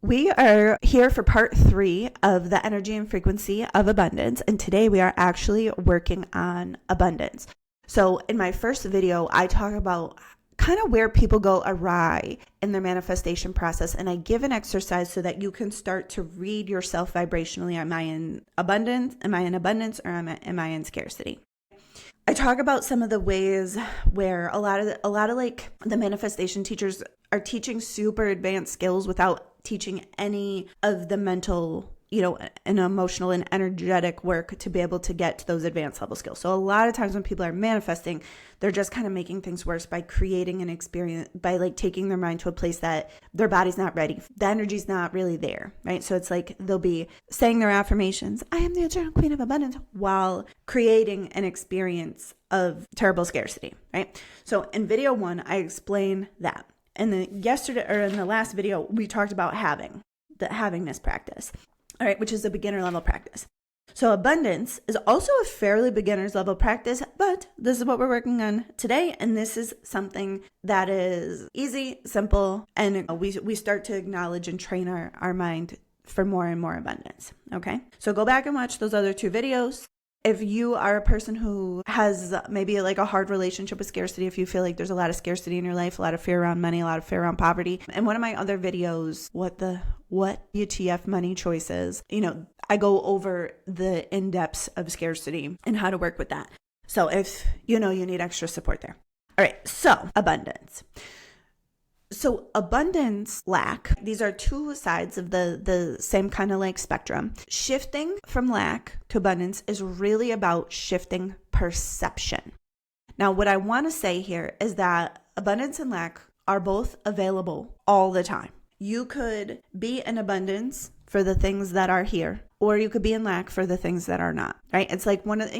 We are here for part 3 of the energy and frequency of abundance, and today we are actually working on abundance. So in my first video, I talk about kind of where people go awry in their manifestation process, and I give an exercise so that you can start to read yourself vibrationally. Am I in abundance? Am I in abundance, or am I in scarcity? I talk about some of the ways where a lot of like the manifestation teachers are teaching super advanced skills without teaching any of the mental, and emotional and energetic work to be able to get to those advanced level skills. So a lot of times when people are manifesting, they're just kind of making things worse by creating an experience, by like taking their mind to a place that their body's not ready. The energy's not really there, right? So it's like they'll be saying their affirmations, I am the eternal queen of abundance, while creating an experience of terrible scarcity, right? So in video 1, I explain that. And then in the last video, we talked about having this practice, all right, which is a beginner level practice. So abundance is also a fairly beginner's level practice, but this is what we're working on today. And this is something that is easy, simple, and we start to acknowledge and train our mind for more and more abundance. Okay. So go back and watch those other 2 videos. If you are a person who has maybe like a hard relationship with scarcity, if you feel like there's a lot of scarcity in your life, a lot of fear around money, a lot of fear around poverty, and one of my other videos, what UTF money choices, I go over the in-depths of scarcity and how to work with that. So if you need extra support there. All right, so abundance. So abundance, lack, these are 2 sides of the same kind of like spectrum. Shifting from lack to abundance is really about shifting perception. Now, what I want to say here is that abundance and lack are both available all the time. You could be in abundance for the things that are here, or you could be in lack for the things that are not, right? It's like one of,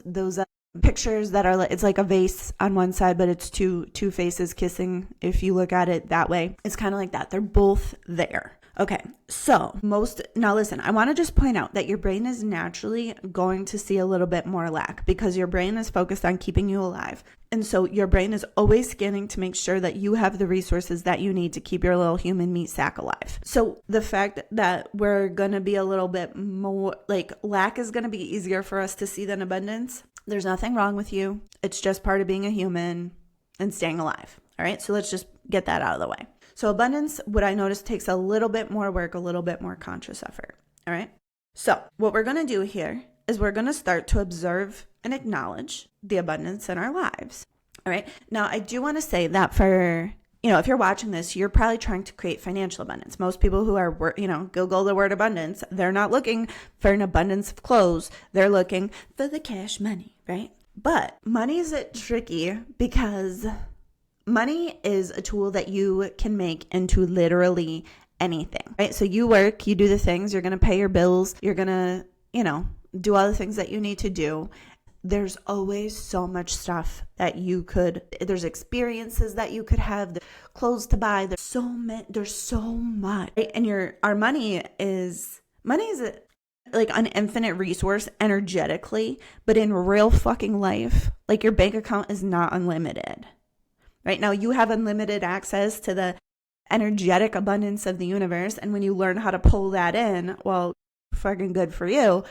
those pictures that are, it's like a vase on one side, but it's two faces kissing. If you look at it that way, it's kind of like that. They're both there. Okay. So now listen, I want to just point out that your brain is naturally going to see a little bit more lack because your brain is focused on keeping you alive. And so your brain is always scanning to make sure that you have the resources that you need to keep your little human meat sack alive. So the fact that we're going to be a little bit more like lack is going to be easier for us to see than abundance. There's nothing wrong with you. It's just part of being a human and staying alive. All right. So let's just get that out of the way. So abundance, what I noticed, takes a little bit more work, a little bit more conscious effort. All right. So what we're going to do here is we're going to start to observe and acknowledge the abundance in our lives. All right. Now, I do want to say that for, if you're watching this, you're probably trying to create financial abundance. Most people who are, Google the word abundance, they're not looking for an abundance of clothes. They're looking for the cash money, right? But money is tricky because money is a tool that you can make into literally anything, right? So you work, you do the things, you're going to pay your bills, you're going to, do all the things that you need to do. There's always so much stuff that there's experiences that you could have, the clothes to buy. There's so much, right? And our money is like an infinite resource energetically, but in real fucking life, like your bank account is not unlimited. Right now, you have unlimited access to the energetic abundance of the universe. And when you learn how to pull that in, well, fucking good for you.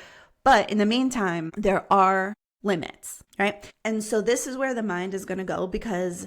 But in the meantime, there are limits, right? And so this is where the mind is going to go because,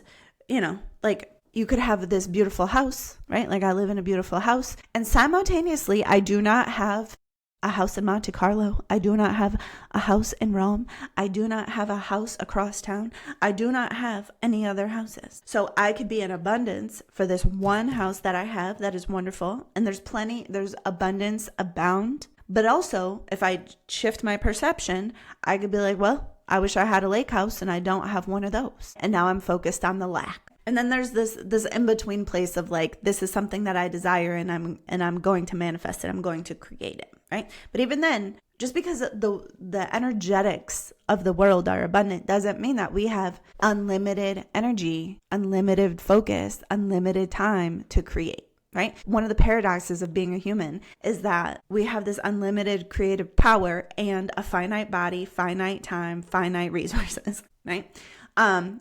like you could have this beautiful house, right? Like I live in a beautiful house. And simultaneously, I do not have a house in Monte Carlo. I do not have a house in Rome. I do not have a house across town. I do not have any other houses. So I could be in abundance for this one house that I have that is wonderful. And there's abundance abound. But also, if I shift my perception, I could be like, well, I wish I had a lake house and I don't have one of those. And now I'm focused on the lack. And then there's this in-between place of like, this is something that I desire and I'm going to manifest it. I'm going to create it, right? But even then, just because the energetics of the world are abundant doesn't mean that we have unlimited energy, unlimited focus, unlimited time to create. Right? One of the paradoxes of being a human is that we have this unlimited creative power and a finite body, finite time, finite resources, right?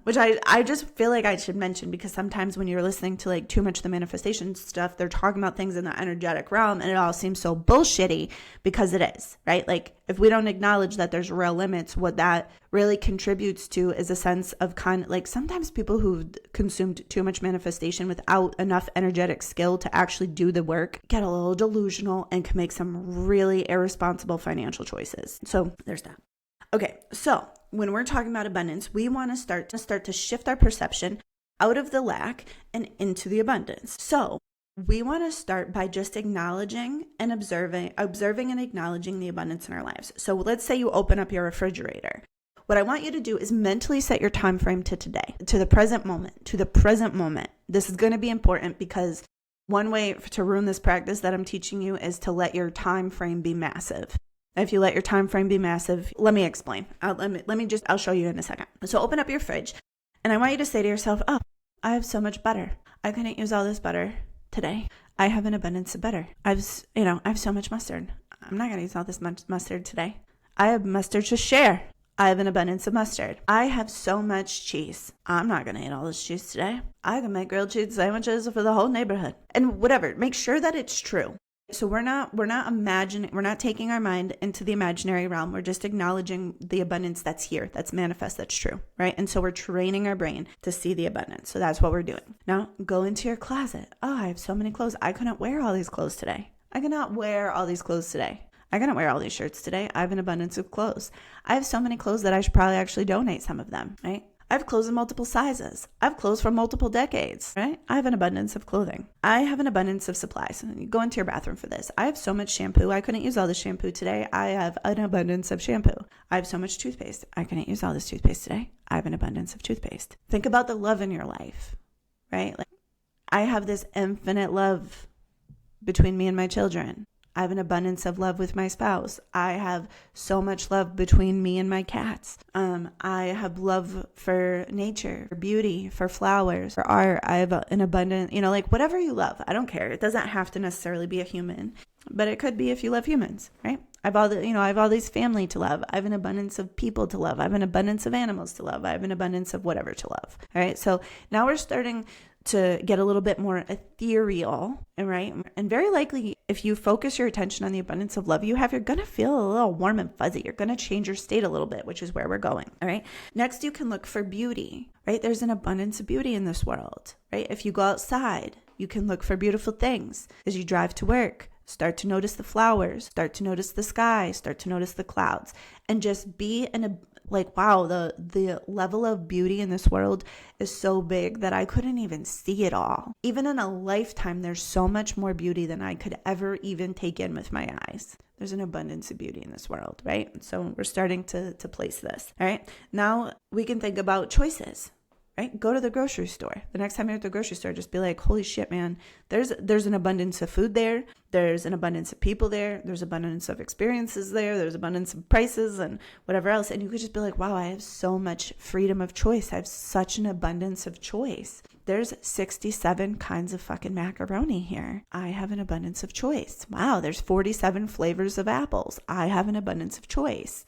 Which I just feel like I should mention, because sometimes when you're listening to like too much of the manifestation stuff, they're talking about things in the energetic realm and it all seems so bullshitty, because it is, right? Like if we don't acknowledge that there's real limits, what that really contributes to is a sense of kind of like, sometimes people who've consumed too much manifestation without enough energetic skill to actually do the work get a little delusional and can make some really irresponsible financial choices. So there's that. Okay, so when we're talking about abundance, we want to start to shift our perception out of the lack and into the abundance. So we want to start by just acknowledging and observing and acknowledging the abundance in our lives. So let's say you open up your refrigerator. What I want you to do is mentally set your time frame to today, to the present moment. This is going to be important, because one way to ruin this practice that I'm teaching you is to let your time frame be massive. If you let your time frame be massive, let me explain. I'll show you in a second. So open up your fridge, and I want you to say to yourself, oh, I have so much butter. I couldn't use all this butter today. I have an abundance of butter. I have so much mustard. I'm not going to use all this mustard today. I have mustard to share. I have an abundance of mustard. I have so much cheese. I'm not going to eat all this cheese today. I can make grilled cheese sandwiches for the whole neighborhood. And whatever, make sure that it's true. So we're not taking our mind into the imaginary realm. We're just acknowledging the abundance that's here, that's manifest, that's true, right? And so we're training our brain to see the abundance. So that's what we're doing. Now go into your closet. Oh, I have so many clothes. I couldn't wear all these clothes today. I cannot wear all these clothes today. I couldn't wear all these shirts today. I have an abundance of clothes. I have so many clothes that I should probably actually donate some of them, right? I have clothes in multiple sizes. I have clothes from multiple decades, right? I have an abundance of clothing. I have an abundance of supplies. You go into your bathroom for this. I have so much shampoo. I couldn't use all the shampoo today. I have an abundance of shampoo. I have so much toothpaste. I couldn't use all this toothpaste today. I have an abundance of toothpaste. Think about the love in your life, right? Like, I have this infinite love between me and my children. I have an abundance of love with my spouse. I have so much love between me and my cats. I have love for nature, for beauty, for flowers, for art. I have an abundant, like whatever you love. I don't care. It doesn't have to necessarily be a human, but it could be if you love humans, right? I have all these family to love. I have an abundance of people to love. I have an abundance of animals to love. I have an abundance of whatever to love. All right. So now we're starting to get a little bit more ethereal, right? And very likely, if you focus your attention on the abundance of love you're going to feel a little warm and fuzzy. You're going to change your state a little bit, which is where we're going. All right. Next, you can look for beauty, right? There's an abundance of beauty in this world, right? If you go outside, you can look for beautiful things. As you drive to work, start to notice the flowers, start to notice the sky, start to notice the clouds, and just be wow, the level of beauty in this world is so big that I couldn't even see it all. Even in a lifetime, there's so much more beauty than I could ever even take in with my eyes. There's an abundance of beauty in this world, right? So we're starting to place this, all right? Now we can think about choices. Right? Go to the grocery store. The next time you're at the grocery store, just be like, holy shit, man, there's an abundance of food there. There's an abundance of people there. There's abundance of experiences there. There's abundance of prices and whatever else. And you could just be like, wow, I have so much freedom of choice. I have such an abundance of choice. There's 67 kinds of fucking macaroni here. I have an abundance of choice. Wow, there's 47 flavors of apples. I have an abundance of choice.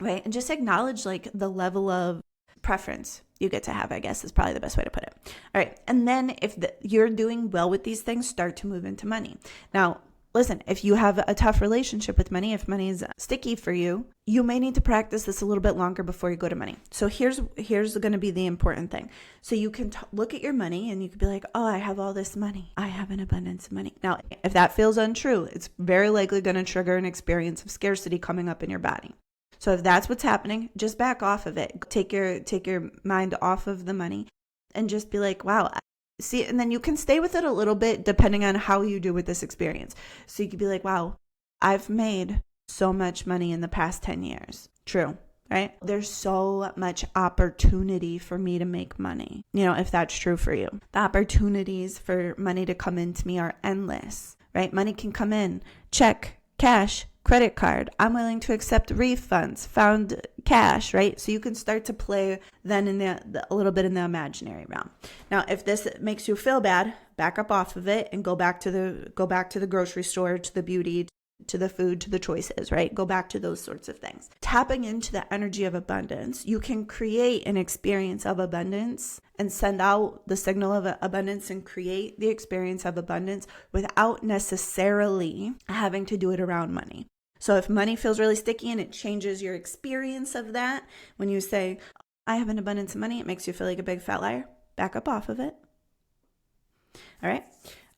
Right? And just acknowledge like the level of preference you get to have, I guess, is probably the best way to put it. All right. And then if you're doing well with these things, start to move into money. Now, listen, if you have a tough relationship with money, if money is sticky for you, you may need to practice this a little bit longer before you go to money. So here's going to be the important thing. So you can look at your money and you could be like, oh, I have all this money. I have an abundance of money. Now, if that feels untrue, it's very likely going to trigger an experience of scarcity coming up in your body. So if that's what's happening, just back off of it. Take your mind off of the money and just be like, wow, see, and then you can stay with it a little bit depending on how you do with this experience. So you could be like, wow, I've made so much money in the past 10 years. True, right? There's so much opportunity for me to make money. If that's true for you. The opportunities for money to come into me are endless, right? Money can come in, check, cash, credit card. I'm willing to accept refunds, found cash, right? So you can start to play then in a little bit in the imaginary realm. Now, if this makes you feel bad, back up off of it and go back to the grocery store, to the beauty, to the food, to the choices, right? Go back to those sorts of things. Tapping into the energy of abundance, you can create an experience of abundance and send out the signal of abundance and create the experience of abundance without necessarily having to do it around money. So if money feels really sticky and it changes your experience of that, when you say, I have an abundance of money, it makes you feel like a big fat liar. Back up off of it. All right.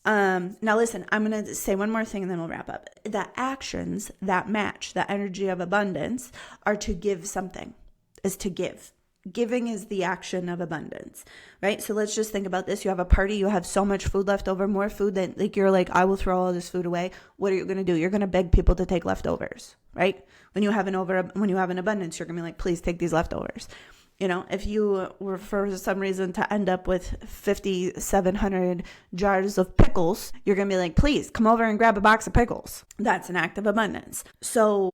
Now listen, I'm going to say one more thing and then we'll wrap up. The actions that match the energy of abundance are to give something, is to give. Giving is the action of abundance, right? So let's just think about this. You have a party, you have so much food left over, more food that like you're like, I will throw all this food away. What are you going to do? You're going to beg people to take leftovers, right? When you have an abundance, you're going to be like, please take these leftovers. You know, if you were for some reason to end up with 5,700 jars of pickles, you're going to be like, please come over and grab a box of pickles. That's an act of abundance. So,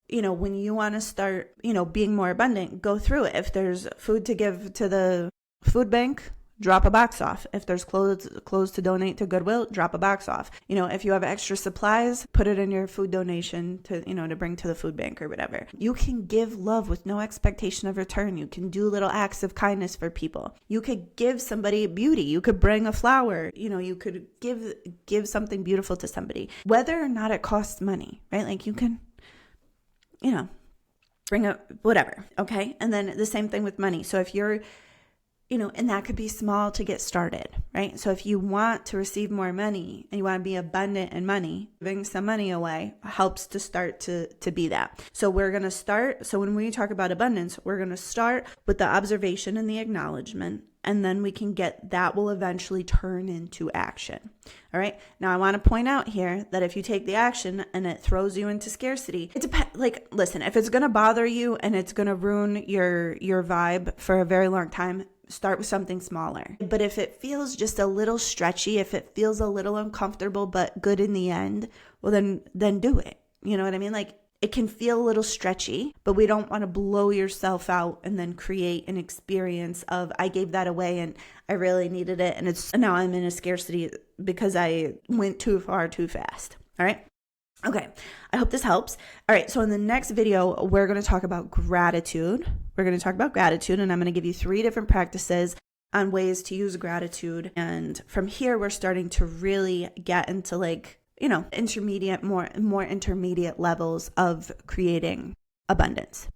you know, when you want to start, you know, being more abundant, go through it. If there's food to give to the food bank, drop a box off. If there's clothes to donate to Goodwill, drop a box off. You know, if you have extra supplies, put it in your food donation to, you know, to bring to the food bank or whatever. You can give love with no expectation of return. You can do little acts of kindness for people. You could give somebody beauty. You could bring a flower. You know, you could give something beautiful to somebody, whether or not it costs money, right? Like you can, you know, bring a whatever. Okay. And then the same thing with money. So if you're, you know, and that could be small to get started, right? So if you want to receive more money and you want to be abundant in money, giving some money away helps to start to be that. So we're going to start. So when we talk about abundance, we're going to start with the observation and the acknowledgement, and then we can get that will eventually turn into action. All right. Now I want to point out here that if you take the action and it throws you into scarcity, it depends. Like, listen, if it's going to bother you and it's going to ruin your vibe for a very long time, start with something smaller. But if it feels just a little stretchy, if it feels a little uncomfortable but good in the end, well then do it. You know what I mean? Like it can feel a little stretchy, but we don't want to blow yourself out and then create an experience of I gave that away and I really needed it and now I'm in a scarcity because I went too far too fast. All right? Okay, I hope this helps. All right, so in the next video, we're going to talk about gratitude. We're going to talk about gratitude, and I'm going to give you 3 different practices on ways to use gratitude. And from here, we're starting to really get into like, you know, intermediate, more intermediate levels of creating abundance.